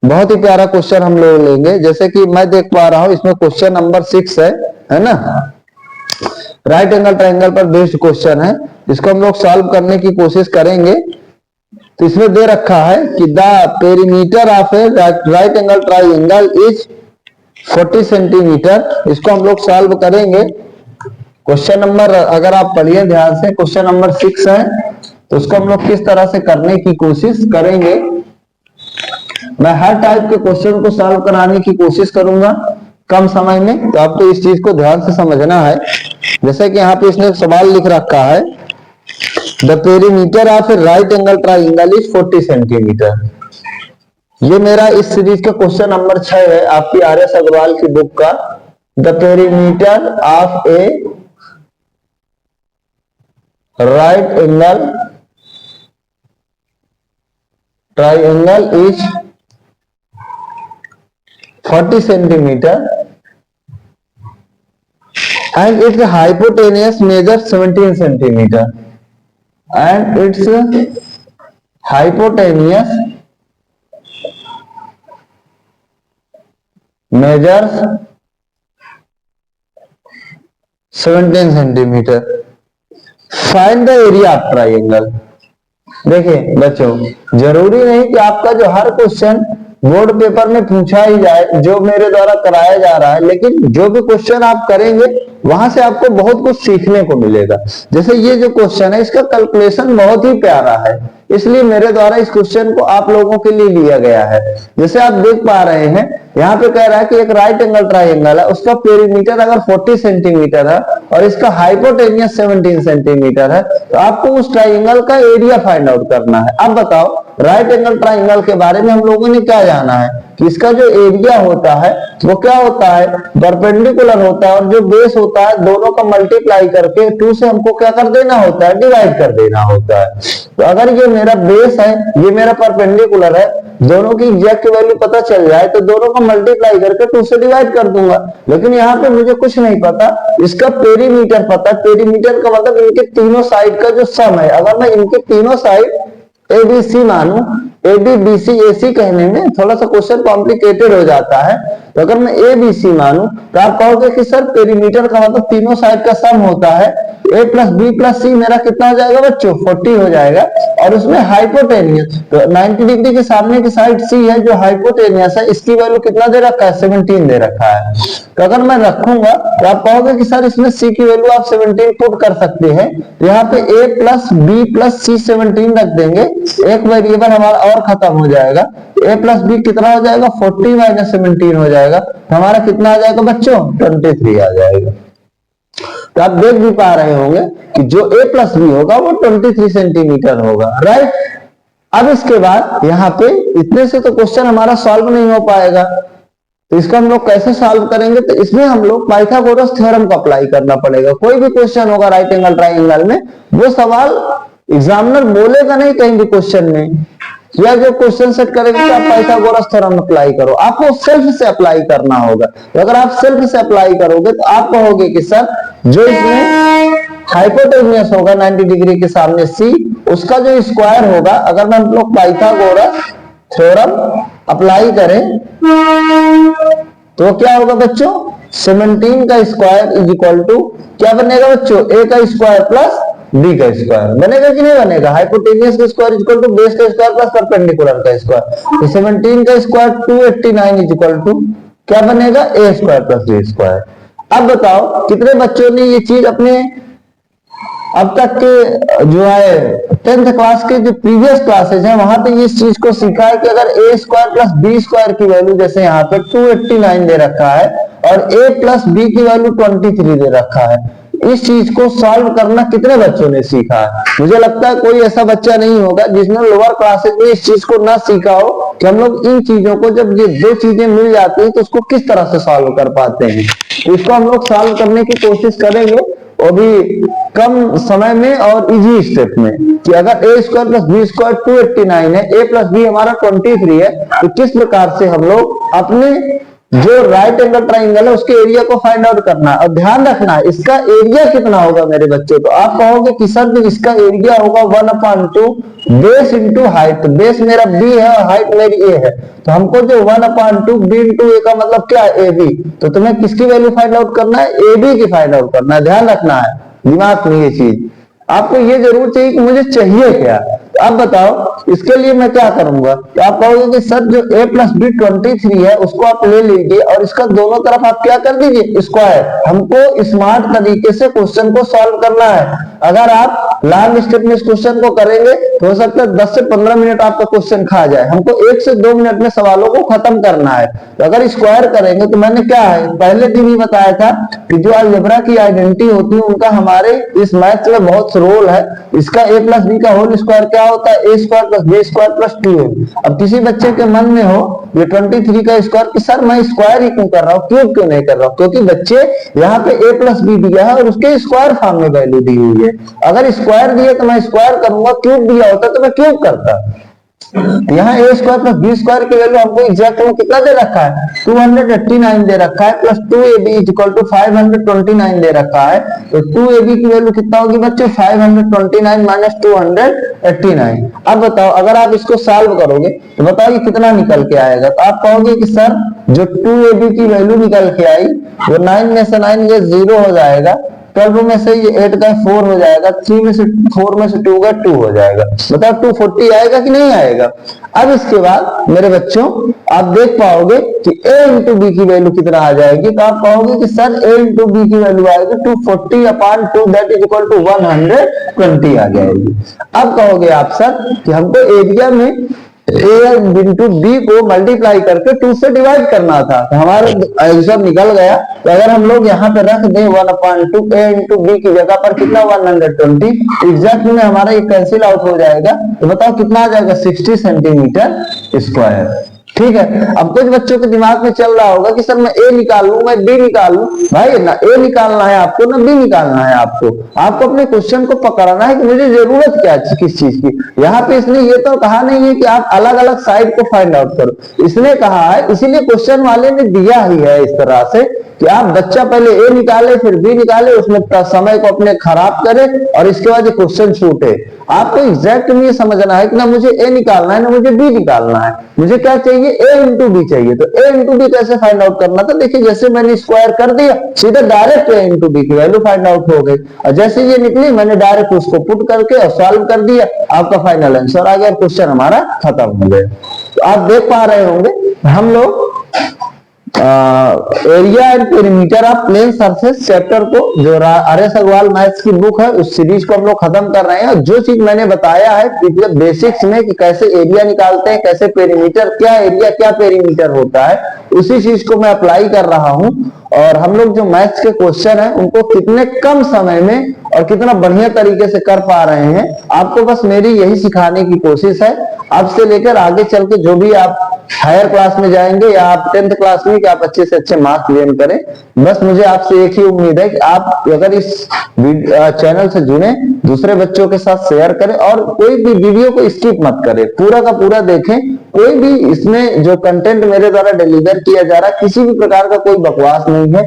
बहुत ही प्यारा क्वेश्चन हम लोग लेंगे, जैसे कि मैं देख पा रहा हूं इसमें क्वेश्चन नंबर 6 है ना, राइट एंगल ट्रायंगल पर बेस्ड क्वेश्चन है। इसको हम लोग सॉल्व करने की कोशिश करेंगे। तो इसमें दे रखा है कि the perimeter of A right angle triangle is 40 centimetre. इसको हम लोग सॉल्व करेंगे। क्वेश्चन नंबर अगर आप पढ़िए ध्यान से, क्वेश्चन नंबर 6 है, तो उसको हम लोग किस तरह से करने की कोशिश करेंगे। मैं हर टाइप के क्वेश्चन को सॉल्व कराने की कोशिश करूंगा कम समय में, तो आपको इस चीज को ध्यान से समझना है। जैसे कि यहाँ पे इसने सवाल लिख रखा है, the perimeter of A right angle triangle is 40 centimetre. ये मेरा इस सीरीज का क्वेश्चन नंबर 6 है आपकी आर.एस. अग्रवाल की बुक का। The perimeter of A right angle triangle is 40 centimetre and its hypotenuse measures 17 centimeter and its hypotenuse measures 17 centimeter. Find the area of triangle. देखिए बच्चों, जरूरी नहीं कि आपका जो हर क्वेश्चन बोर्ड पेपर में पूछा ही जाए जो मेरे द्वारा कराया जा रहा है, लेकिन जो भी क्वेश्चन आप करेंगे वहां से आपको बहुत कुछ सीखने को मिलेगा। जैसे ये जो क्वेश्चन है इसका कैलकुलेशन बहुत ही प्यारा है, इसलिए मेरे द्वारा इस क्वेश्चन को आप लोगों के लिए लिया गया है। जैसे आप देख पा रहे हैं यहाँ पे कह रहा है कि एक राइट एंगल ट्रायंगल है, उसका पेरीमीटर अगर 40 सेंटीमीटर है और इसका हाइपोटेनियस 17 सेंटीमीटर है, तो आपको उस ट्रायंगल का एरिया फाइंड आउट करना है। अब बताओ, राइट एंगल ट्रायंगल के बारे में हम लोगों ने क्या जाना है कि इसका जो एरिया होता है वो क्या होता है, परपेंडिकुलर होता है, और जो बेस होता है दोनों का मल्टीप्लाई करके 2 से हमको क्या कर देना होता है, डिवाइड कर देना होता है। तो अगर ये मेरा बेस है, ये मेरा परपेंडिकुलर है, दोनों की एग्जैक्ट वैल्यू पता चल जाए तो दोनों को मल्टीप्लाई करके 2 से डिवाइड कर दूंगा। लेकिन यहाँ पे मुझे कुछ नहीं पता, इसका पेरीमीटर पता। पेरीमीटर का मतलब इनके तीनों साइड का जो सम है। अगर मैं इनके तीनों साइड ABC मानू, AB BC AC कहने में थोड़ा सा क्वेश्चन कॉम्प्लिकेटेड हो जाता है, तो अगर मैं ABC मानू तो आप कहोगे कि सर पेरीमीटर का मतलब तीनों साइड का सम होता है, A plus B plus C मेरा कितना हो जाएगा बच्चों, 40 हो जाएगा। और उसमें हाइपोटेनियस तो 90 डिग्री के सामने की साइड C है जो हाइपोटेनियस है, इसकी वैल्यू कितना दे रखा है, 17 दे रखा है। तो अगर मैं रखूंगा तो आप कहोगे कि सर इसमें C की वैल्यू आप 17 पुट कर सकते हैं, तो यहाँ पे A plus B plus C 17 रख देंगे, एक वेरिएबल हमारा और खत्म हो जाएगा। A प्लस B कितना हो जाएगा, 40 माइनस 17 हो जाएगा, तो हमारा कितना आ जाएगा बच्चों, 23 आ जाएगा। तो आप देख भी पा रहे होंगे कि जो A प्लस B होगा वो 23 सेंटीमीटर होगा, राइट। अब इसके बाद यहाँ पे इतने से तो क्वेश्चन हमारा सॉल्व नहीं हो पाएगा, तो इसको हम लोग कैसे सॉल्व करेंगे, तो इसमें हम लोग पाइथागोरस थ्योरम को अप्लाई करना पड़ेगा। कोई भी क्वेश्चन होगा राइट एंगल ट्रायंगल में, वो सवाल एग्जामिनर बोलेगा नहीं कहीं भी क्वेश्चन में, या जो क्वेश्चन सेट करेंगे तो आप पाइथागोरस थ्योरम अप्लाई करो, आपको सेल्फ से अप्लाई करना होगा। तो अगर आप सेल्फ से अप्लाई करोगे तो आप कहोगे कि सर जो इसमें हाइपोटेनियस होगा 90 डिग्री के सामने C, उसका जो स्क्वायर होगा, अगर मैं हम लोग पाइथागोरस थ्योरम अप्लाई करें तो क्या होगा बच्चों, 17 का स्क्वायर इज इक्वल टू क्या बनेगा बच्चों, ए का स्क्वायर प्लस बी का स्क्वायर। बनेगा कि नहीं बनेगा? हाइपोटेनियस का square is equal to base का स्क्वायर प्लस परपेंडिकुलर का स्क्वायर। तो 17 का स्क्वायर 289 इज इक्वल टू क्या बनेगा, ए स्क्वायर प्लस बी स्क्वायर। अब बताओ कितने बच्चों ने ये चीज अपने अब तक के जो है 10th क्लास के जो प्रीवियस क्लासेज हैं वहां पे इस चीज को सीखा है कि अगर ए स्क्वायर प्लस बी स्क्वायर की वैल्यू जैसे यहाँ पे 289 दे रखा है और ए प्लस बी की वैल्यू 23 दे रखा है, इस चीज को सॉल्व करना कितने बच्चों ने सीखा है? मुझे लगता है कोई ऐसा बच्चा नहीं होगा जिसने लोअर क्लासेज में इस चीज को ना सीखा हो कि हम लोग इन चीजों को जब ये दो चीजें मिल जाती हैं तो उसको किस तरह से सॉल्व कर पाते हैं। तो इसको हम लोग सॉल्व करने की कोशिश करेंगे, वो भी कम समय में और इजी स्टेप में, कि अगर ए स्क्वायर प्लस बी स्क्वायर 289 है, ए प्लस बी हमारा 23 है, तो किस प्रकार से हम लोग अपने जो राइट एंगल ट्राइंगल है उसके एरिया को फाइंड आउट करना है। और ध्यान रखना है इसका एरिया कितना होगा मेरे बच्चे। तो आप कहोगे कि सर इसका एरिया होगा 1/2 बेस इंटू हाइट। बेस मेरा बी है और हाइट मेरी ए है, तो हमको जो 1/2 बी इंटू ए का मतलब क्या है, ए बी। तो तुम्हें किसकी वैल्यू फाइंड आउट करना है, ए बी की फाइंड आउट करना है। ध्यान रखना है, दिमाग में ये चीज आपको ये जरूर चाहिए कि मुझे चाहिए क्या। तो अब बताओ इसके लिए मैं क्या करूंगा। तो आप कहोगे कि सर जो a प्लस बी 23 है उसको आप ले लीजिए और इसका दोनों तरफ आप क्या कर दीजिए, स्क्वायर। हमको स्मार्ट तरीके से क्वेश्चन को सॉल्व करना है। अगर आप लॉन्ग स्टेप में इस क्वेश्चन को करेंगे तो हो सकता है 10 से 15 मिनट आपका क्वेश्चन खा जाए। हमको 1 से 2 मिनट में सवालों को खत्म करना है। तो अगर स्क्वायर करेंगे तो मैंने क्या है पहले दिन ही बताया था कि जो अलजेब्रा की आइडेंटिटी होती है उनका हमारे इस मैथ्स में बहुत रोल है। इसका a प्लस बी का होल स्क्वायर क्या होता है, A square plus B square plus 2ab। अब किसी बच्चे के मन में हो ये 23 का स्क्वायर कि सर मैं स्क्वायर ही क्यों कर रहा हूँ, क्यूब क्यों नहीं कर रहा हूँ, क्योंकि बच्चे यहाँ पे a प्लस बी दिया है और उसके स्क्वायर फॉर्म में वैल्यू दी हुई है। अगर स्क्वायर दिए तो मैं स्क्वायर करूंगा, क्यूब दिया होता तो मैं क्यूब करता। यहाँ A square plus B square की वैल्यू हमको एग्जैक्ट में कितना दे रखा है, 289 दे रखा है, plus 2ab is equal to 529 दे रखा है। तो 2ab की वैल्यू कितना होगी बच्चों, 529 माइनस 289। अब बताओ अगर आप इसको सॉल्व करोगे तो बताओ ये कितना निकल के आएगा। तो आप कहोगे कि सर जो 2ab की वैल्यू निकल के आई वो 9 में से 9 ये 0 हो जाएगा, 12 में से ये 8 का 4 हो जाएगा, 3 में से 4 में से 2 का 2 हो जाएगा। बताओ 240 आएगा कि नहीं आएगा। अब इसके बाद मेरे बच्चों आप देख पाओगे कि a इंटू बी की वैल्यू कितना आ जाएगी। तो आप कहोगे कि सर a इंटू बी की वैल्यू आएगी 240/2 दैट इज इक्वल टू 120 आ जाएगी। अब कहोगे आप सर कि हमको एरिया में a इंटू बी को मल्टीप्लाई करके 2 से डिवाइड करना था, तो हमारा आंसर निकल गया। तो अगर हम लोग यहाँ पे रख दें 1/2 a इंटू बी की जगह पर कितना 120, एग्जैक्ट में हमारा ये कैंसिल आउट हो जाएगा। तो बताओ कितना आ जाएगा, 60 सेंटीमीटर स्क्वायर। ठीक है। अब कुछ बच्चों के दिमाग में चल रहा होगा कि सर मैं ए निकाल लूं, मैं बी निकाल लूं। भाई ना ए निकालना है आपको ना बी निकालना है आपको अपने क्वेश्चन को पकड़ना है कि मुझे जरूरत क्या है किस चीज की। यहाँ पे इसने ये तो कहा नहीं है कि आप अलग अलग साइड को फाइंड आउट करो, इसने कहा है, इसीलिए क्वेश्चन वाले ने दिया ही है इस तरह से कि आप बच्चा पहले ए निकाले फिर बी निकाले, उसमें समय को अपने खराब करे और इसके बाद क्वेश्चन छूटे। आपको एग्जैक्ट में समझना है कि ना मुझे ए निकालना है ना मुझे बी निकालना है, मुझे क्या चाहिए, ए इंटू बी चाहिए। तो ए इंटू बी कैसे फाइंड आउट करना था, देखिए जैसे मैंने स्क्वायर कर दिया सीधा डायरेक्ट ए इंटू बी की वैल्यू फाइंड आउट हो गई और जैसे ये निकली मैंने डायरेक्ट उसको पुट करके और सॉल्व कर दिया, आपका फाइनल आंसर आ गया, क्वेश्चन हमारा खत्म हो गया। तो आप देख पा रहे होंगे हम लोग area and perimeter of plane surface chapter को जो आर.एस. अग्रवाल मैथ्स की बुक है उस सीरीज को हम लोग खत्म कर रहे हैं। जो चीज मैंने बताया है पिछले बेसिक्स में कि कैसे एरिया निकालते हैं, कैसे पेरीमीटर, क्या एरिया क्या पेरीमीटर होता है, उसी चीज को मैं अप्लाई कर रहा हूं। और हम लोग जो मैथ्स के क्वेश्चन हैं उनको कितने कम समय में और कितना बढ़िया तरीके से कर पा रहे हैं, आपको बस मेरी यही सिखाने की कोशिश है। अब से लेकर आगे चल के जो भी आप हायर क्लास में जाएंगे या आप 10th क्लास में कि आप अच्छे से अच्छे मार्क्स गेन करें, बस मुझे आपसे एक ही उम्मीद है कि आप अगर इस चैनल से जुड़े, दूसरे बच्चों के साथ शेयर करें और कोई भी वीडियो को स्किप मत करें, पूरा का पूरा देखें। कोई भी इसमें जो कंटेंट मेरे द्वारा डिलीवर किया जा रहा है किसी भी प्रकार का कोई बकवास नहीं है,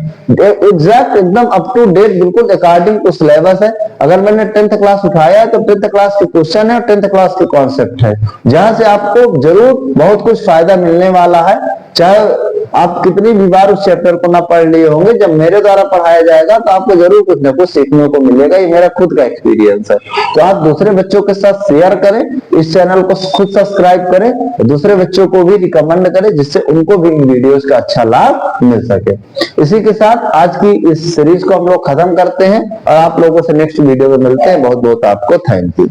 एग्जैक्ट एकदम अप टू डेट बिल्कुल अकॉर्डिंग टू सिलेबस है। अगर मैंने 10th क्लास उठाया है तो 10th क्लास के क्वेश्चन है और 10th क्लास के कॉन्सेप्ट है, जहां से आपको जरूर बहुत कुछ फायदा मिलने वाला है। चाहे आप कितनी भी बार उस चैप्टर को ना पढ़ लिए होंगे, जब मेरे द्वारा पढ़ाया जाएगा तो आपको जरूर कुछ ना कुछ सीखने को मिलेगा। ये मेरा खुद का एक्सपीरियंस है। तो आप दूसरे बच्चों के साथ शेयर करें, इस चैनल को खुद सब्सक्राइब करें, दूसरे बच्चों को भी रिकमेंड करें, जिससे उनको भी इन वीडियोस का अच्छा लाभ मिल सके। इसी के साथ आज की इस सीरीज को हम लोग खत्म करते हैं और आप लोगों से नेक्स्ट वीडियो में मिलते हैं। बहुत बहुत आपको थैंक यू।